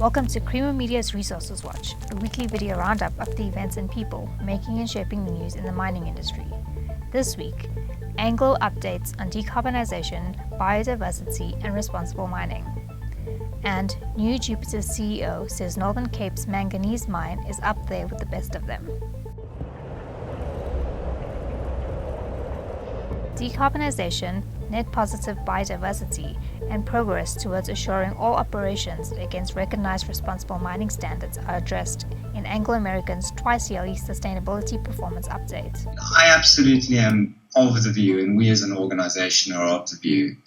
Welcome to Creamer Media's Resources Watch, a weekly video roundup of the events and people making and shaping the news in the mining industry. This week, Anglo updates on decarbonisation, biodiversity and responsible mining. And New Jupiter's CEO says Northern Cape's manganese mine is up there with the best of them. Decarbonisation, net positive biodiversity, and progress towards assuring all operations against recognized responsible mining standards are addressed in Anglo American's twice-yearly sustainability performance update. I absolutely am of the view, and we as an organization are of the view,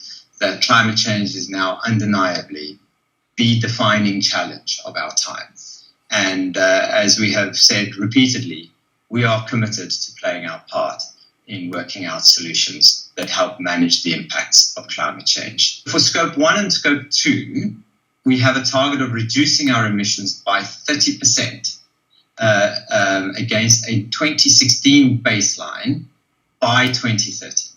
that climate change is now undeniably the defining challenge of our time. And as we have said repeatedly, we are committed to playing our part in working out solutions that help manage the impacts of climate change. For Scope 1 and Scope 2, we have a target of reducing our emissions by 30% against a 2016 baseline by 2030.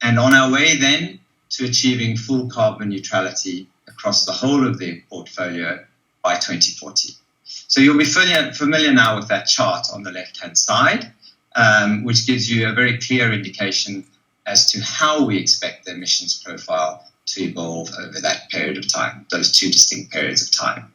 And on our way then to achieving full carbon neutrality across the whole of the portfolio by 2040. So you'll be familiar now with that chart on the left-hand side, which gives you a very clear indication as to how we expect the emissions profile to evolve over that period of time, those two distinct periods of time.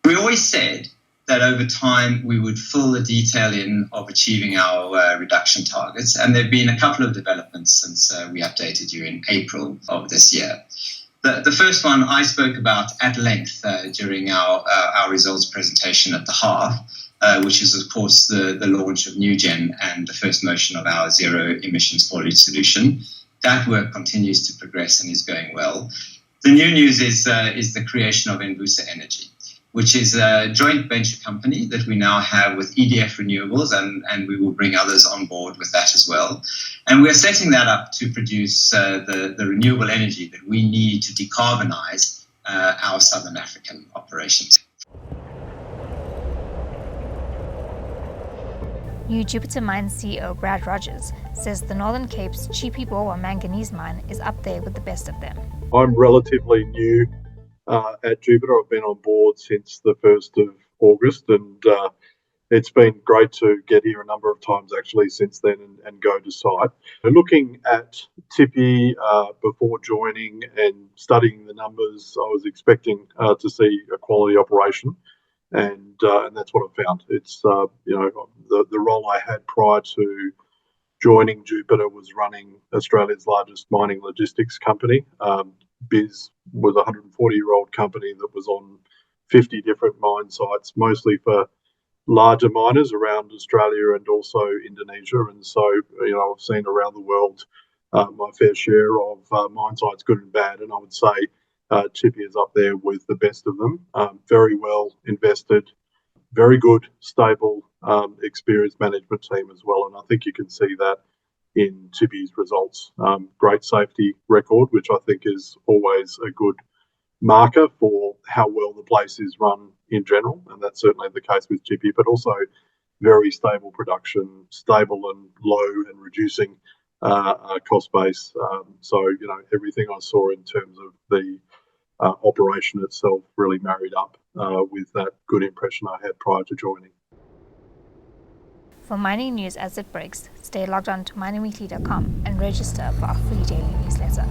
We always said that over time we would fill the detail in of achieving our reduction targets, and there have been a couple of developments since we updated you in April of this year. The first one I spoke about at length during our results presentation at the half, which is, of course, the launch of NewGen and the first motion of our zero emissions haulage solution. That work continues to progress and is going well. The new news is the creation of Envusa Energy, which is a joint venture company that we now have with EDF Renewables, and we will bring others on board with that as well. And we're setting that up to produce the renewable energy that we need to decarbonize our Southern African operations. New Jupiter Mines CEO Brad Rogers says the Northern Cape's Chipibowa manganese mine is up there with the best of them. I'm relatively new at Jupiter. I've been on board since the 1st of August, and it's been great to get here a number of times actually since then and go to site. Looking at Tipi before joining and studying the numbers, I was expecting to see a quality operation. And that's what I found. It's the role I had prior to joining Jupiter was running Australia's largest mining logistics company. Biz was a 140-year-old company that was on 50 different mine sites, mostly for larger miners around Australia and also Indonesia. And so, I've seen around the world my fair share of mine sites, good and bad. And I would say Chippy is up there with the best of them. Very well invested, very good, stable, experienced management team as well. And I think you can see that in Chippy's results. Great safety record, which I think is always a good marker for how well the place is run in general. And that's certainly the case with Chippy, but also very stable production, stable and low and reducing cost base. So, everything I saw in terms of the operation itself really married up with that good impression I had prior to joining. For mining news as it breaks, stay logged on to miningweekly.com and register for our free daily newsletter.